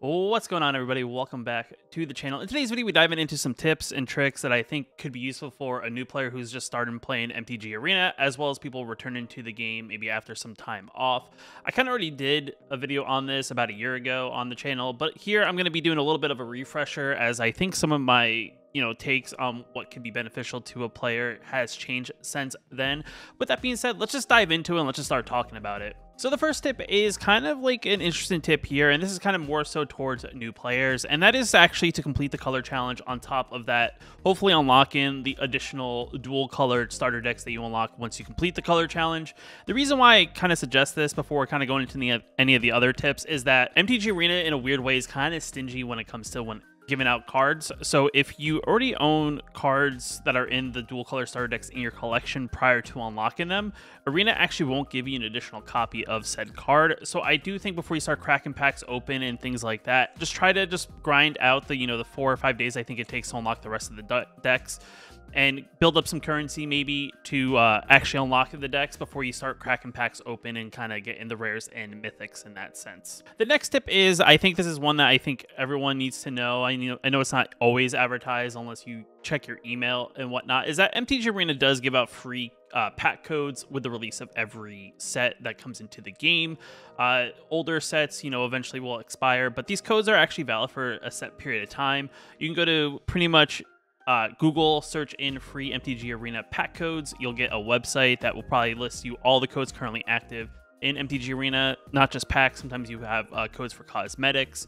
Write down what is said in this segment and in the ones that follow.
What's going on, everybody? Welcome back to the channel. In today's video, we dive into some tips and tricks that I think could be useful for a new player who's just started playing MTG Arena, as well as people returning to the game maybe after some time off. I kind of already did a video on this about a year ago on the channel, but here I'm going to be doing a little bit of a refresher, as I think some of my takes on what could be beneficial to a player has changed since then. With that being said, let's just dive into it and let's just start talking about it. So the first tip is kind of like an interesting tip here, and this is kind of more so towards new players, and that is actually to complete the color challenge. On top of that, hopefully unlocking the additional dual colored starter decks that you unlock once you complete the color challenge. The reason why I kind of suggest this before kind of going into any of the other tips is that MTG Arena in a weird way is kind of stingy when it comes to giving out cards. So if you already own cards that are in the dual color starter decks in your collection prior to unlocking them, Arena actually won't give you an additional copy of said card. So I do think before you start cracking packs open and things like that, just try to grind out the the 4 or 5 days I think it takes to unlock the rest of the decks, and build up some currency maybe to actually unlock the decks before you start cracking packs open and kind of get in the rares and mythics in that sense. The next tip is, I think this is one that I think everyone needs to know. I know it's not always advertised unless you check your email and whatnot, is that MTG Arena does give out free pack codes with the release of every set that comes into the game. Older sets, eventually will expire, but these codes are actually valid for a set period of time. You can go to pretty much Google, search in free MTG Arena pack codes. You'll get a website that will probably list you all the codes currently active in MTG Arena, not just packs. Sometimes you have codes for cosmetics,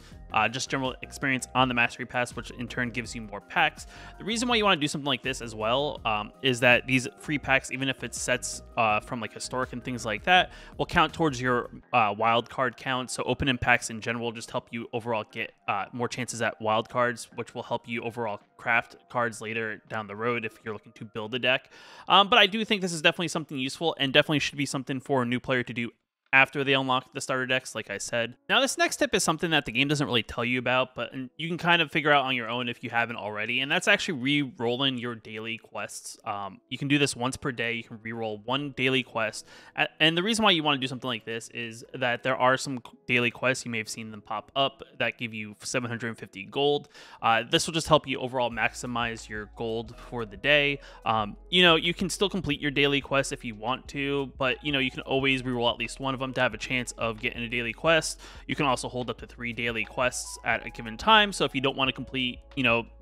just general experience on the Mastery Pass, which in turn gives you more packs. The reason why you want to do something like this as well is that these free packs, even if it's sets from like historic and things like that, will count towards your wild card count. So opening packs in general just help you overall get more chances at wild cards, which will help you overall craft cards later down the road if you're looking to build a deck. But I do think this is definitely something useful and definitely should be something for a new player to do after they unlock the starter decks, like I said. Now, this next tip is something that the game doesn't really tell you about, but you can kind of figure out on your own if you haven't already, and that's actually re-rolling your daily quests. You can do this once per day. You can re-roll one daily quest, and the reason why you want to do something like this is that there are some daily quests, you may have seen them pop up, that give you 750 gold. This will just help you overall maximize your gold for the day. You can still complete your daily quests if you want to, but you can always re-roll at least one of them to have a chance of getting a daily quest. You can also hold up to 3 daily quests at a given time, so if you don't want to complete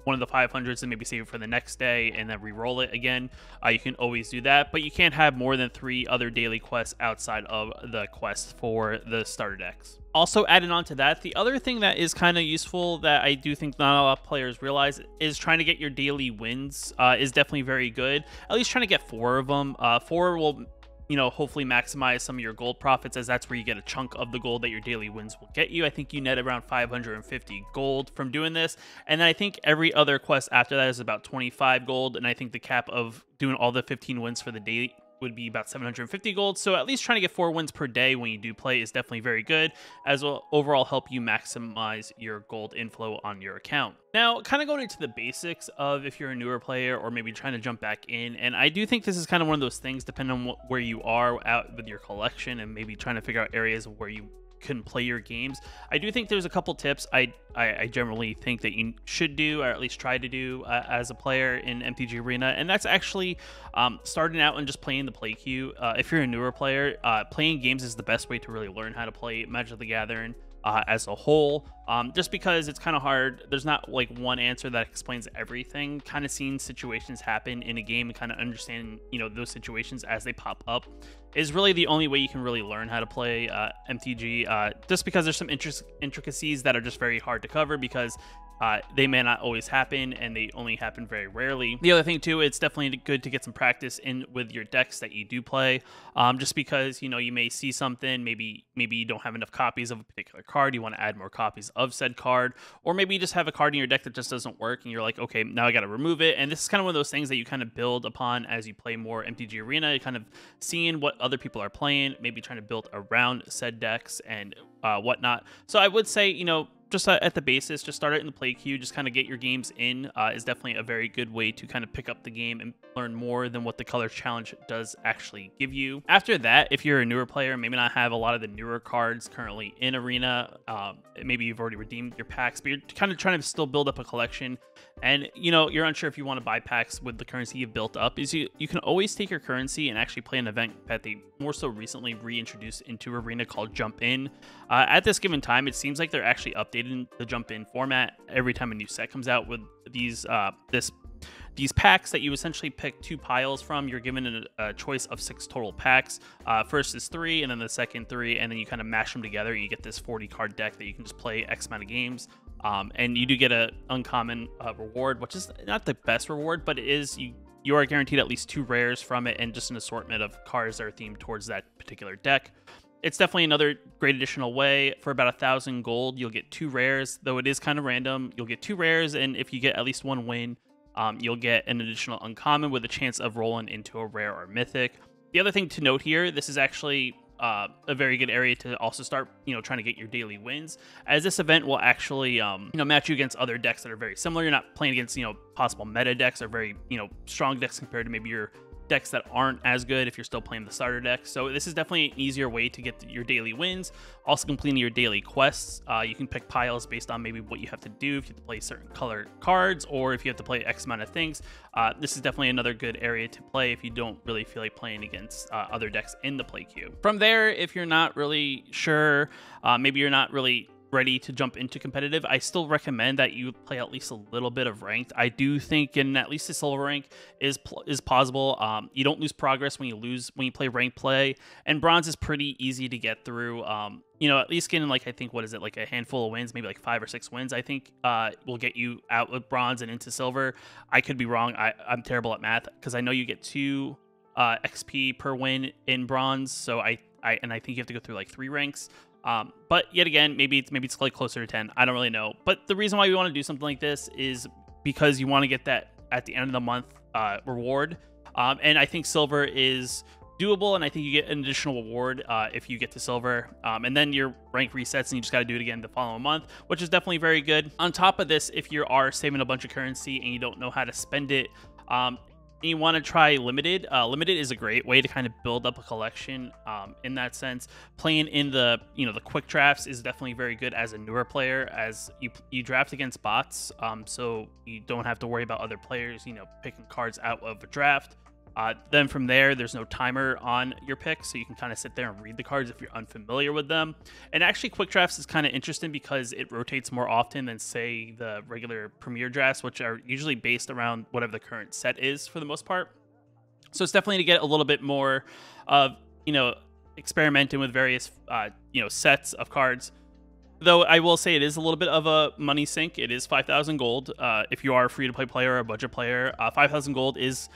one of the 500s and maybe save it for the next day and then re-roll it again, you can always do that, but you can't have more than 3 other daily quests outside of the quest for the starter decks. Also, adding on to that, the other thing that is kind of useful that I do think not a lot of players realize is trying to get your daily wins is definitely very good. At least trying to get 4 of them. 4 will hopefully maximize some of your gold profits, as that's where you get a chunk of the gold that your daily wins will get you. I think you net around 550 gold from doing this. And then I think every other quest after that is about 25 gold. And I think the cap of doing all the 15 wins for the day would be about 750 gold. So at least trying to get 4 wins per day when you do play is definitely very good, as will overall help you maximize your gold inflow on your account. Now, kind of going into the basics of if you're a newer player or maybe trying to jump back in, and I do think this is kind of one of those things, depending on where you are out with your collection and maybe trying to figure out areas where you can play your games. I do think there's a couple tips I generally think that you should do, or at least try to do as a player in MTG Arena, and that's actually starting out and just playing the play queue. If you're a newer player, playing games is the best way to really learn how to play Magic the Gathering as a whole, just because it's kind of hard. There's not like one answer that explains everything. Kind of seeing situations happen in a game and kind of understanding those situations as they pop up is really the only way you can really learn how to play MTG, just because there's some intricacies that are just very hard to cover, because they may not always happen and they only happen very rarely. The other thing too, it's definitely good to get some practice in with your decks that you do play, just because you may see something, maybe you don't have enough copies of a particular card, you want to add more copies of said card, or maybe you just have a card in your deck that just doesn't work and you're like, okay, now I got to remove it. And this is kind of one of those things that you kind of build upon as you play more MTG Arena. You're kind of seeing what other people are playing, maybe trying to build around said decks and whatnot. So I would say just at the basis, just start it in the play queue, just kind of get your games in is definitely a very good way to kind of pick up the game and learn more than what the color challenge does actually give you. After that, if you're a newer player, maybe not have a lot of the newer cards currently in Arena, maybe you've already redeemed your packs, but you're kind of trying to still build up a collection, and you're unsure if you want to buy packs with the currency you've built up, is you can always take your currency and actually play an event that they more so recently reintroduced into Arena called Jump In. At this given time, it seems like they're actually updating the Jump In format every time a new set comes out with these packs that you essentially pick 2 piles from. You're given a choice of 6 total packs. First is 3, and then the second 3, and then you kind of mash them together and you get this 40 card deck that you can just play X amount of games. And you do get an uncommon reward, which is not the best reward, but it is you are guaranteed at least 2 rares from it and just an assortment of cards that are themed towards that particular deck. It's definitely another great additional way. For about 1,000 gold, you'll get 2 rares, though it is kind of random. You'll get 2 rares, and if you get at least 1 win, you'll get an additional uncommon with a chance of rolling into a rare or mythic. The other thing to note here, this is actually a very good area to also start, trying to get your daily wins, as this event will actually, match you against other decks that are very similar. You're not playing against, possible meta decks or very, strong decks compared to maybe your decks that aren't as good if you're still playing the starter deck. So this is definitely an easier way to get your daily wins. Also completing your daily quests. You can pick piles based on maybe what you have to do, if you have to play certain color cards or if you have to play X amount of things. This is definitely another good area to play if you don't really feel like playing against other decks in the play queue. From there, if you're not really sure, maybe you're not really ready to jump into competitive, I still recommend that you play at least a little bit of ranked. I do think in at least a silver rank is possible. You don't lose progress when you play ranked play, and bronze is pretty easy to get through. At least getting I think like a handful of wins, maybe like 5 or 6 wins, I think will get you out with bronze and into silver. I could be wrong. I'm terrible at math because I know you get 2 XP per win in bronze, so I think you have to go through like 3 ranks. But yet again, maybe it's like closer to 10. I don't really know. But the reason why we want to do something like this is because you want to get that at the end of the month reward. And I think silver is doable, and I think you get an additional reward if you get to silver. And then your rank resets, and you just got to do it again the following month, which is definitely very good. On top of this, if you are saving a bunch of currency and you don't know how to spend it, you want to try limited. Limited is a great way to kind of build up a collection in that sense. Playing in the the quick drafts is definitely very good as a newer player, as you draft against bots, so you don't have to worry about other players picking cards out of a draft. Then from there, there's no timer on your pick, so you can kind of sit there and read the cards if you're unfamiliar with them. And actually, quick drafts is kind of interesting because it rotates more often than, say, the regular premier drafts, which are usually based around whatever the current set is for the most part. So it's definitely to get a little bit more of, experimenting with various, sets of cards. Though I will say it is a little bit of a money sink. It is 5,000 gold. If you are a free-to-play player or a budget player, 5,000 gold is...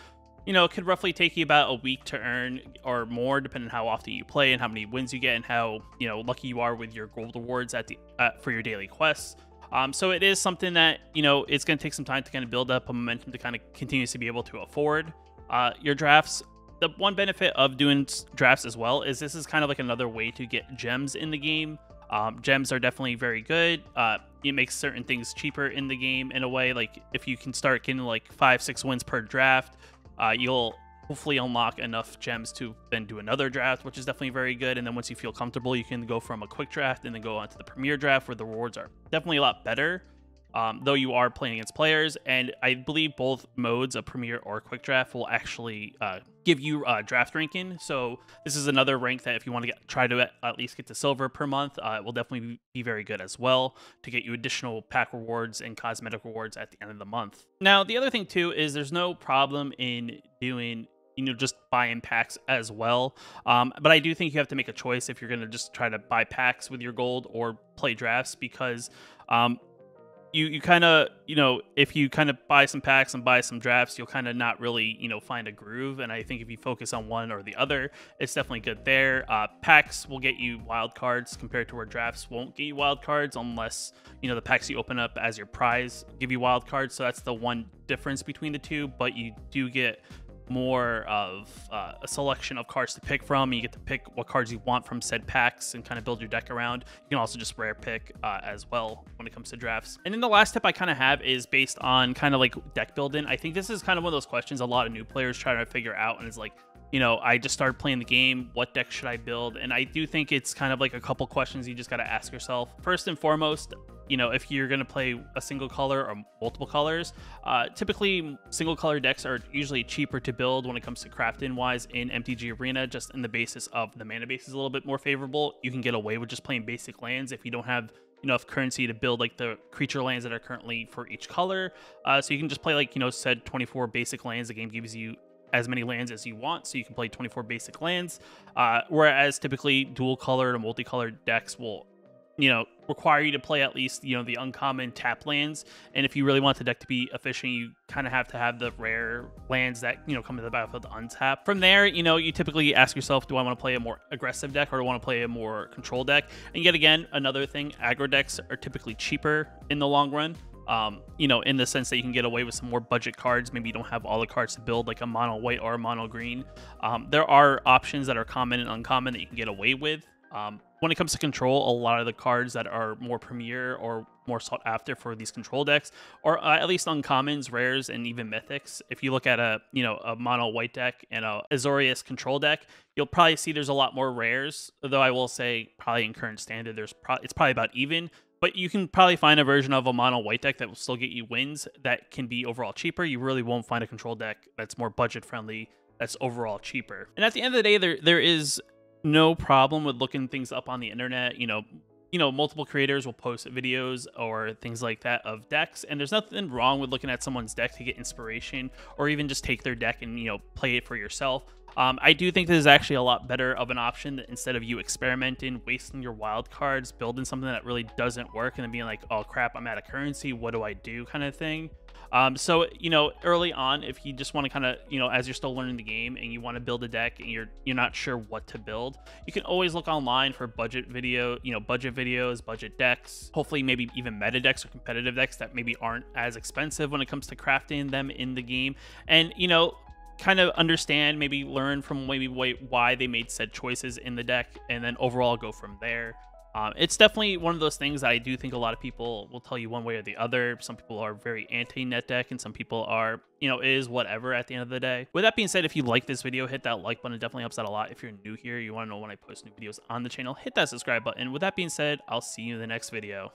it could roughly take you about a week to earn or more, depending on how often you play and how many wins you get and how, lucky you are with your gold rewards for your daily quests. So it is something that, it's going to take some time to kind of build up a momentum to kind of continuously be able to afford your drafts. The one benefit of doing drafts as well is this is kind of like another way to get gems in the game. Gems are definitely very good. It makes certain things cheaper in the game in a way. Like if you can start getting like 5-6 wins per draft, you'll hopefully unlock enough gems to then do another draft, which is definitely very good. And then once you feel comfortable, you can go from a quick draft and then go on to the premier draft, where the rewards are definitely a lot better, though you are playing against players. And I believe both modes, a premier or a quick draft, will actually give you draft ranking. So this is another rank that if you want to try to at least get to silver per month, it will definitely be very good as well to get you additional pack rewards and cosmetic rewards at the end of the month. Now, the other thing too is there's no problem in doing just buying packs as well. But I do think you have to make a choice if you're going to just try to buy packs with your gold or play drafts, because you kind of, if you kind of buy some packs and buy some drafts, you'll kind of not really, find a groove. And I think if you focus on one or the other, it's definitely good there. Packs will get you wild cards compared to where drafts won't get you wild cards unless, the packs you open up as your prize give you wild cards. So that's the one difference between the two, but you do get more of a selection of cards to pick from. You get to pick what cards you want from said packs and kind of build your deck around. You can also just rare pick as well when it comes to drafts. And then the last tip I kind of have is based on kind of like deck building. I think this is kind of one of those questions a lot of new players try to figure out, and it's like, you know, I just started playing the game. What deck should I build? And I do think it's kind of like a couple questions you just got to ask yourself. First and foremost, you know, if you're going to play a single color or multiple colors, typically single color decks are usually cheaper to build when it comes to crafting wise in MTG Arena, just in the basis of the mana base is a little bit more favorable. You can get away with just playing basic lands if you don't have enough currency to build like the creature lands that are currently for each color. So you can just play like, you know, said 24 basic lands. The game gives you as many lands as you want, so you can play 24 basic lands, whereas typically dual colored or multicolored decks will, you know, require you to play at least, you know, the uncommon tap lands. And if you really want the deck to be efficient, you kind of have to have the rare lands that, you know, come to the battlefield untap. From there, you know, you typically ask yourself, do I want to play a more aggressive deck or do I want to play a more control deck? And yet again, another thing, aggro decks are typically cheaper in the long run. You know, in the sense that you can get away with some more budget cards. Maybe you don't have all the cards to build like a mono white or a mono green. There are options that are common and uncommon that you can get away with. When it comes to control, a lot of the cards that are more premier or more sought after for these control decks, or at least uncommons, rares, and even mythics. If you look at a, you know, a mono white deck and a Azorius control deck, you'll probably see there's a lot more rares. Though I will say, probably in current standard, it's probably about even. But you can probably find a version of a mono white deck that will still get you wins that can be overall cheaper. You really won't find a control deck that's more budget friendly that's overall cheaper. And at the end of the day, there is no problem with looking things up on the internet. You know, multiple creators will post videos or things like that of decks, and there's nothing wrong with looking at someone's deck to get inspiration or even just take their deck and, you know, play it for yourself. I do think this is actually a lot better of an option that instead of you experimenting, wasting your wild cards, building something that really doesn't work, and then being like, oh crap, I'm out of currency, what do I do, kind of thing. So, you know, early on, if you just want to kind of, you know, as you're still learning the game and you want to build a deck and you're not sure what to build, you can always look online for budget videos, budget decks, hopefully maybe even meta decks or competitive decks that maybe aren't as expensive when it comes to crafting them in the game. And, you know, kind of understand, maybe learn from maybe why they made said choices in the deck, and then overall go from there. It's definitely one of those things that I do think a lot of people will tell you one way or the other. Some people are very anti-net deck, and some people are, you know, it is whatever at the end of the day. With that being said, if you like this video, hit that like button. It definitely helps out a lot. If you're new here, you want to know when I post new videos on the channel, hit that subscribe button. With that being said, I'll see you in the next video.